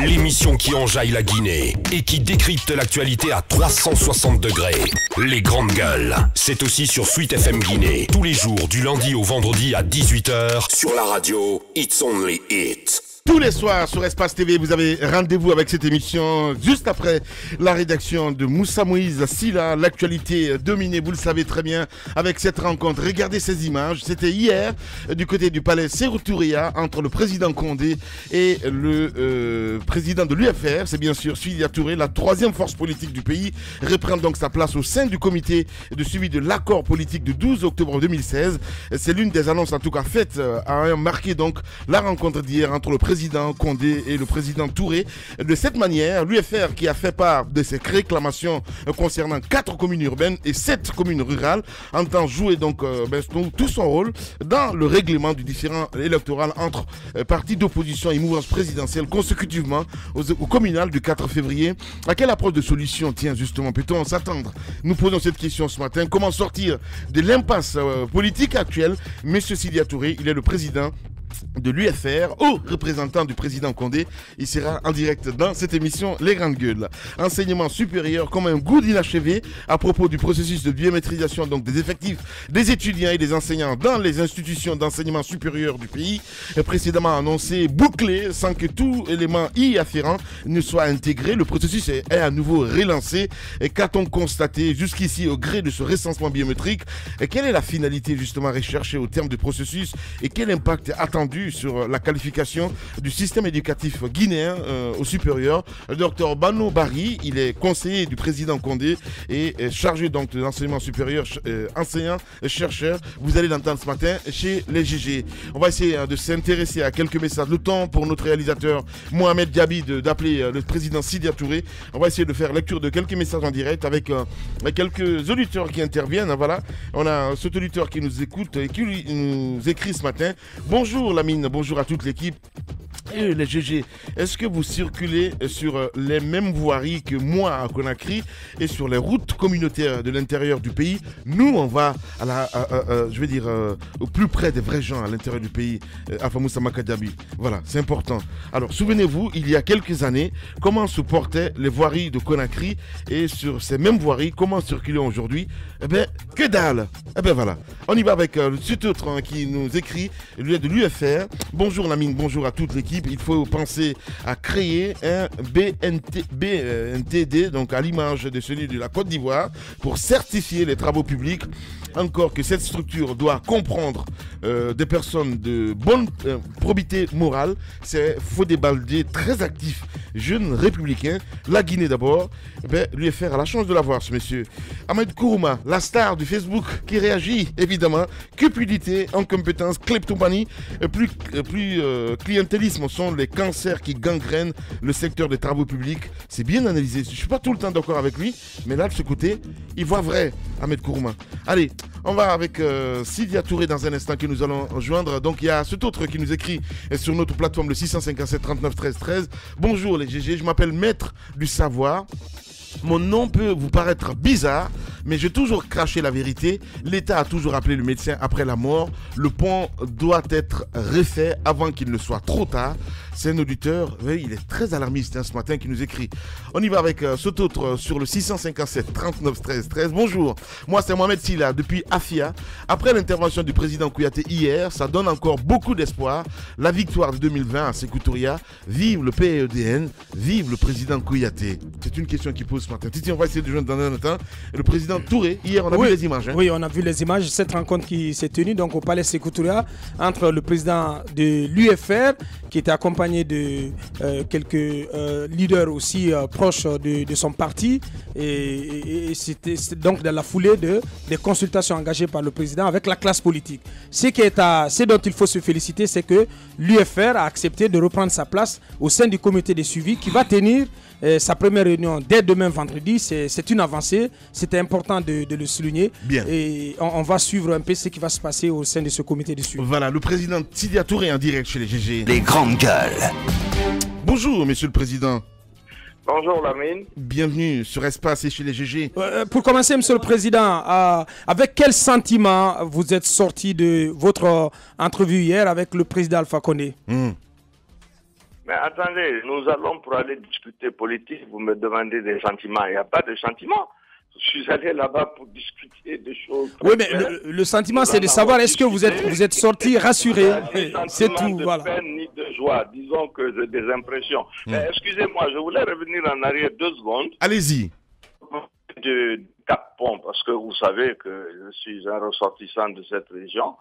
L'émission qui enjaille la Guinée et qui décrypte l'actualité à 360 degrés. Les grandes gueules. C'est aussi sur Sweet FM Guinée. Tous les jours, du lundi au vendredi à 18h. Sur la radio, It's Only It. Tous les soirs sur Espace TV, vous avez rendez-vous avec cette émission juste après la rédaction de Moussa Moïse Silla. L'actualité dominée, vous le savez très bien, avec cette rencontre. Regardez ces images. C'était hier du côté du palais Sékou Touré entre le président Condé et le président de l'UFR. C'est bien sûr Sidya Touré, la troisième force politique du pays, reprend donc sa place au sein du comité de suivi de l'accord politique du 12 octobre 2016. C'est l'une des annonces en tout cas faites à marquer donc la rencontre d'hier entre le président Condé et le président Touré. De cette manière, l'UFR qui a fait part de ses réclamations concernant 4 communes urbaines et 7 communes rurales entend jouer donc tout son rôle dans le règlement du différend électoral entre partis d'opposition et mouvance présidentielle consécutivement au communal du 4 février. À quelle approche de solution justement peut-on s'attendre? Nous posons cette question ce matin. Comment sortir de l'impasse politique actuelle? Monsieur Sidya Touré, il est le président de l'UFR, au représentant du président Condé. Il sera en direct dans cette émission Les Grandes Gueules. Enseignement supérieur comme un goût d'inachevé à propos du processus de biométrisation donc des effectifs des étudiants et des enseignants dans les institutions d'enseignement supérieur du pays, précédemment annoncé, bouclé sans que tout élément y afférent ne soit intégré. Le processus est à nouveau relancé. Et qu'a-t-on constaté jusqu'ici au gré de ce recensement biométrique? Et quelle est la finalité justement recherchée au terme du processus et quel impact attendu sur la qualification du système éducatif guinéen au supérieur? Le docteur Bano Barry, il est conseiller du président Condé et chargé donc de l'enseignement supérieur, enseignant, chercheur. Vous allez l'entendre ce matin chez les GG. On va essayer de s'intéresser à quelques messages. Le temps pour notre réalisateur Mohamed Diaby d'appeler le président Sidya Touré. On va essayer de faire lecture de quelques messages en direct avec quelques auditeurs qui interviennent. Voilà, on a cet auditeur qui nous écoute et qui nous écrit ce matin. Bonjour Lamine, bonjour à toute l'équipe. Et les GG, est-ce que vous circulez sur les mêmes voiries que moi à Conakry et sur les routes communautaires de l'intérieur du pays? Nous, on va au plus près des vrais gens à l'intérieur du pays, à Famoussa Makadiabi. Voilà, c'est important. Alors, souvenez-vous, il y a quelques années, comment se portaient les voiries de Conakry et sur ces mêmes voiries, comment circulons aujourd'hui? Eh bien, que dalle! Eh bien, voilà. On y va avec le tuteur qui nous écrit, lui est de l'UFR. Bonjour Lamine, bonjour à toute l'équipe. Il faut penser à créer un BNTD, donc à l'image de celui de la Côte d'Ivoire, pour certifier les travaux publics. Encore que cette structure doit comprendre des personnes de bonne probité morale. C'est Fodé Baldé, très actif, jeune républicain. La Guinée d'abord. L'UFR a la chance de l'avoir, ce monsieur. Ahmed Kourouma, la star du Facebook, qui réagit évidemment. Cupidité, incompétence, kleptomanie, plus clientélisme sont les cancers qui gangrènent le secteur des travaux publics. C'est bien analysé. Je ne suis pas tout le temps d'accord avec lui, mais là, de ce côté, il voit vrai, Ahmed Kourouma. Allez, on va avec Sidya Touré dans un instant que nous allons joindre. Donc, il y a cet autre qui nous écrit sur notre plateforme, le 657 39 13 13. Bonjour les GG, je m'appelle Maître du Savoir. Mon nom peut vous paraître bizarre, mais j'ai toujours craché la vérité. L'État a toujours appelé le médecin après la mort. Le pont doit être refait avant qu'il ne soit trop tard. C'est un auditeur, oui, il est très alarmiste ce matin qui nous écrit. On y va avec cet autre sur le 657 39 13 13. Bonjour, moi c'est Mohamed Silla depuis Afia. Après l'intervention du président Kouyaté hier, ça donne encore beaucoup d'espoir. La victoire de 2020 à Sékou Touré. Vive le PEDN, vive le président Kouyaté. C'est une question qui pose ce matin. Titi, on va essayer de joindre dans un instant. Le président Touré, hier on a vu les images. Oui, on a vu les images. Cette rencontre qui s'est tenue donc au palais Sékou Touré entre le président de l'UFR qui était accompagné de quelques leaders aussi proches de son parti et c'était donc dans la foulée des consultations engagées par le président avec la classe politique. Ce dont il faut se féliciter, c'est que l'UFR a accepté de reprendre sa place au sein du comité de suivi qui va tenir sa première réunion dès demain vendredi. C'est une avancée, c'était important de le souligner. Bien. Et on va suivre un peu ce qui va se passer au sein de ce comité de suivi. Voilà, le président Sidya Touré en direct chez les GG. Les grandes gueules. Bonjour monsieur le président. Bonjour Lamine. Bienvenue sur Espace et chez les GG. Pour commencer, monsieur le président, avec quel sentiment vous êtes sorti de votre entrevue hier avec le président Alpha Condé? Mais attendez, nous allons pour aller discuter politique, vous me demandez des sentiments. Il n'y a pas de sentiments. Je suis allé là-bas pour discuter des choses. Oui, mais le sentiment, c'est de savoir est-ce que vous êtes sorti rassuré. C'est tout, voilà. Ni de peine, ni de joie. Disons que j'ai des impressions. Excusez-moi, je voulais revenir en arrière 2 secondes. Allez-y. De Cap-Pont, parce que vous savez que je suis un ressortissant de cette région.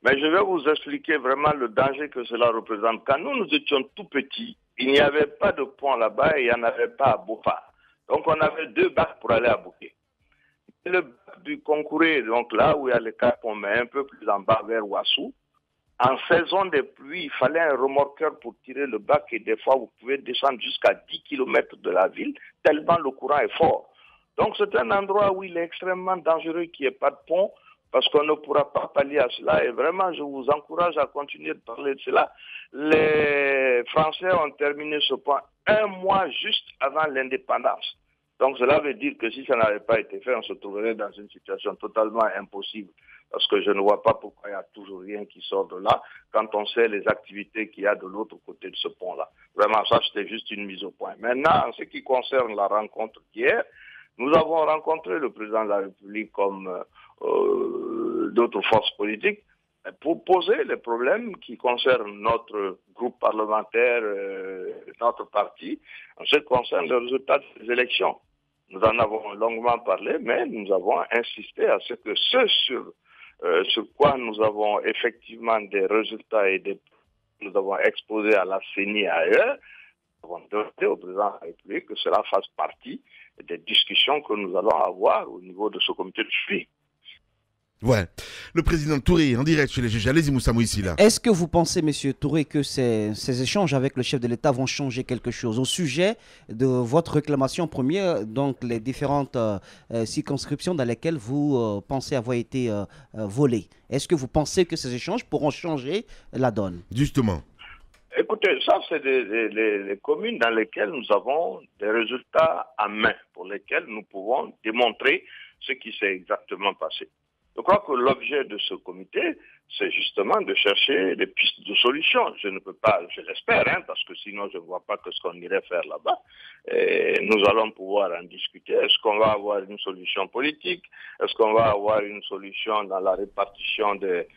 Mais je vais vous expliquer vraiment le danger que cela représente. Quand nous étions tout petits, il n'y avait pas de pont là-bas et il n'y en avait pas à Bofa. Donc on avait 2 bacs pour aller à Bouquet. Le bac du Concouré, donc là où il y a le Cap-Pont, mais un peu plus en bas vers Ouassou, en saison de pluie, il fallait un remorqueur pour tirer le bac et des fois vous pouvez descendre jusqu'à 10 km de la ville, tellement le courant est fort. Donc c'est un endroit où il est extrêmement dangereux qu'il n'y ait pas de pont, parce qu'on ne pourra pas pallier à cela. Et vraiment, je vous encourage à continuer de parler de cela. Les Français ont terminé ce point 1 mois juste avant l'indépendance. Donc cela veut dire que si ça n'avait pas été fait, on se trouverait dans une situation totalement impossible. Parce que je ne vois pas pourquoi il n'y a toujours rien qui sort de là, quand on sait les activités qu'il y a de l'autre côté de ce pont-là. Vraiment, ça, c'était juste une mise au point. Maintenant, en ce qui concerne la rencontre d'hier, nous avons rencontré le président de la République comme d'autres forces politiques pour poser les problèmes qui concernent notre groupe parlementaire, notre parti, en ce qui concerne le résultat des élections. Nous en avons longuement parlé, mais nous avons insisté à ce que sur quoi nous avons effectivement des résultats et nous avons exposé à la CENI et ailleurs, nous avons demandé au président de la République que cela fasse partie des discussions que nous allons avoir au niveau de ce comité de suivi. Ouais. Le président Touré, en direct chez les juges. Allez-y, Moussa Moïsi, là. Est-ce que vous pensez, monsieur Touré, que ces échanges avec le chef de l'État vont changer quelque chose au sujet de votre réclamation première, donc les différentes circonscriptions dans lesquelles vous pensez avoir été volé? Est-ce que vous pensez que ces échanges pourront changer la donne? Justement. Écoutez, ça, c'est les communes dans lesquelles nous avons des résultats à main, pour lesquels nous pouvons démontrer ce qui s'est exactement passé. Je crois que l'objet de ce comité, c'est justement de chercher des pistes de solutions. Je ne peux pas, je l'espère, parce que sinon je ne vois pas que ce qu'on irait faire là-bas. Et nous allons pouvoir en discuter. Est-ce qu'on va avoir une solution politique? Est-ce qu'on va avoir une solution dans la répartition des,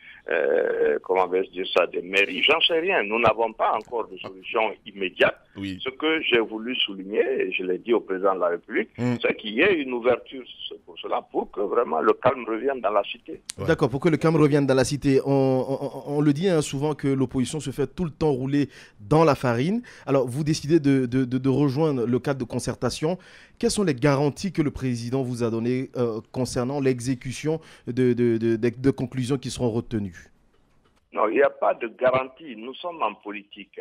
comment vais-je dire ça, des mairies? J'en sais rien. Nous n'avons pas encore de solution immédiate. Oui. Ce que j'ai voulu souligner, et je l'ai dit au président de la République, c'est qu'il y ait une ouverture pour cela, pour que vraiment le calme revienne dans la cité. Ouais. D'accord, pour que le calme revienne dans la cité. On le dit souvent que l'opposition se fait tout le temps rouler dans la farine. Alors, vous décidez de rejoindre le cadre de concertation. Quelles sont les garanties que le président vous a données concernant l'exécution de conclusions qui seront retenues? Non, il n'y a pas de garantie. Nous sommes en politique.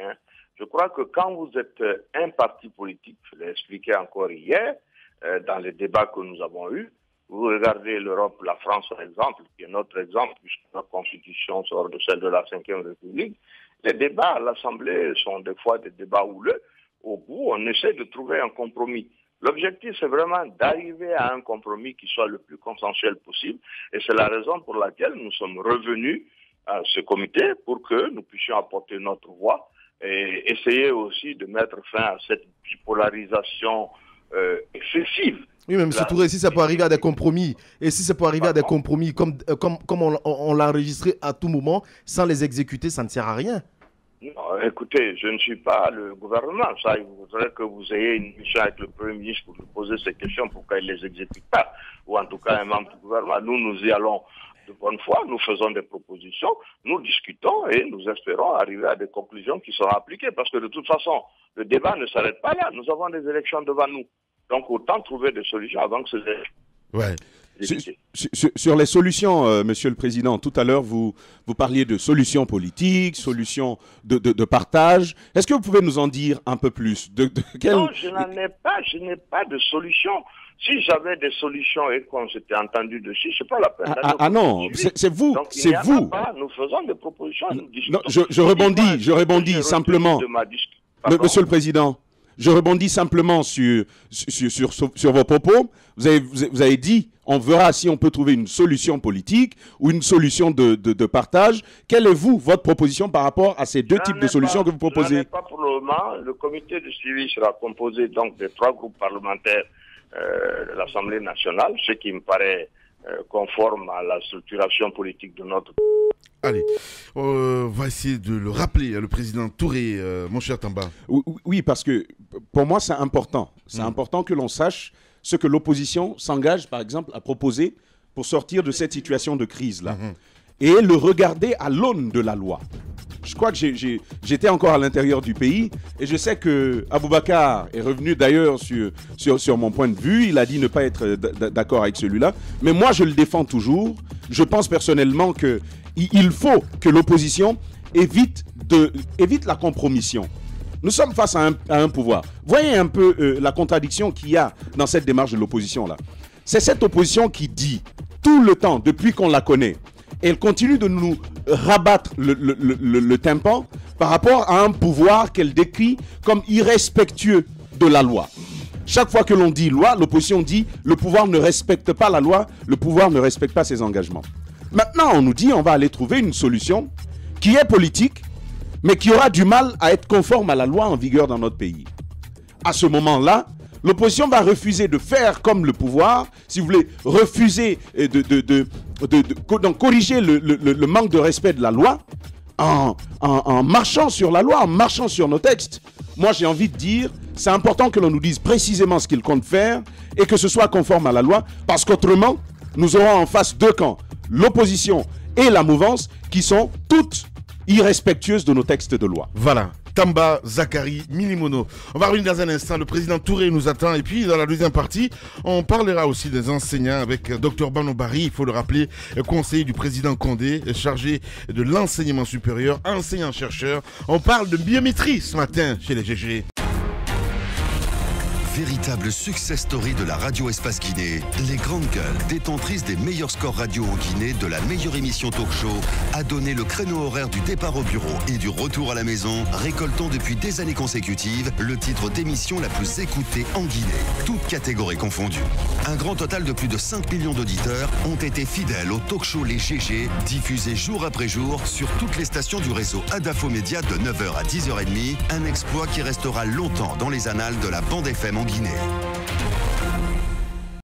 Je crois que quand vous êtes un parti politique, je l'ai expliqué encore hier, dans les débats que nous avons eus, vous regardez l'Europe, la France par exemple, qui est notre exemple, puisque notre constitution sort de celle de la Ve République. Les débats à l'Assemblée sont des fois des débats houleux. Au bout, on essaie de trouver un compromis. L'objectif, c'est vraiment d'arriver à un compromis qui soit le plus consensuel possible. Et c'est la raison pour laquelle nous sommes revenus à ce comité pour que nous puissions apporter notre voix et essayer aussi de mettre fin à cette bipolarisation excessive. Oui, mais M. Touré, si ça peut arriver à des compromis, et si ça peut arriver à des compromis comme on l'a enregistré à tout moment, sans les exécuter, ça ne sert à rien. Non, écoutez, je ne suis pas le gouvernement. Ça, il faudrait que vous ayez une mission avec le Premier ministre pour lui poser ces questions pour qu'il ne les exécute pas. Ou en tout cas un membre du gouvernement. Nous y allons de bonne foi, nous faisons des propositions, nous discutons et nous espérons arriver à des conclusions qui seront appliquées. Parce que de toute façon, le débat ne s'arrête pas là. Nous avons des élections devant nous. Donc autant trouver des solutions avant que ces élections. Ouais. Sur les solutions, Monsieur le Président, tout à l'heure, vous parliez de solutions politiques, solutions de partage. Est-ce que vous pouvez nous en dire un peu plus Non, je n'ai pas de solution. Si j'avais des solutions et qu'on s'était entendu dessus, c'est pas la peine. Non, c'est vous. Donc, c'est vous. Pas, nous faisons des propositions. Nous non, je rebondis simplement. Monsieur le Président. je rebondis simplement sur vos propos. Vous avez dit, on verra si on peut trouver une solution politique ou une solution de partage. Quelle est, votre proposition par rapport à ces deux types de solutions que vous proposez? Je n'en ai pas pour le moment. Le comité de suivi sera composé donc des 3 groupes parlementaires de l'Assemblée nationale, ce qui me paraît conforme à la structuration politique de notre pays. Allez, on va essayer de le rappeler, le président Touré, mon cher Tamba. Oui, parce que pour moi, c'est important. C'est important que l'on sache ce que l'opposition s'engage, par exemple, à proposer pour sortir de cette situation de crise-là. Et le regarder à l'aune de la loi. Je crois que j'étais encore à l'intérieur du pays et je sais que Aboubacar est revenu d'ailleurs sur mon point de vue. Il a dit ne pas être d'accord avec celui-là. Mais moi, je le défends toujours. Je pense personnellement qu'il faut que l'opposition évite la compromission. Nous sommes face à un pouvoir. Voyez un peu la contradiction qu'il y a dans cette démarche de l'opposition-là. C'est cette opposition qui dit tout le temps, depuis qu'on la connaît, elle continue de nous rabattre le tympan par rapport à un pouvoir qu'elle décrit comme irrespectueux de la loi. Chaque fois que l'on dit loi, l'opposition dit le pouvoir ne respecte pas la loi, le pouvoir ne respecte pas ses engagements. Maintenant, on nous dit on va aller trouver une solution qui est politique, mais qui aura du mal à être conforme à la loi en vigueur dans notre pays. À ce moment-là, l'opposition va refuser de faire comme le pouvoir, si vous voulez, refuser de corriger le manque de respect de la loi en marchant sur la loi, en marchant sur nos textes. Moi, j'ai envie de dire, c'est important que l'on nous dise précisément ce qu'il compte faire et que ce soit conforme à la loi, parce qu'autrement, nous aurons en face 2 camps, l'opposition et la mouvance, qui sont toutes irrespectueuses de nos textes de loi. Voilà. Tamba, Zakari, Milimono. On va revenir dans un instant. Le président Touré nous attend. Et puis, dans la deuxième partie, on parlera aussi des enseignants avec Dr Banobari, il faut le rappeler, conseiller du président Condé, chargé de l'enseignement supérieur, enseignant-chercheur. On parle de biométrie ce matin chez les GG. Véritable success story de la radio Espace Guinée, les grandes gueules, détentrices des meilleurs scores radio en Guinée, de la meilleure émission talk show, a donné le créneau horaire du départ au bureau et du retour à la maison, récoltant depuis des années consécutives le titre d'émission la plus écoutée en Guinée, toutes catégories confondues. Un grand total de plus de 5 millions d'auditeurs ont été fidèles au talk show Les GG, diffusé jour après jour sur toutes les stations du réseau Adafo Média de 9h à 10h30, un exploit qui restera longtemps dans les annales de la bande FM en Guinée.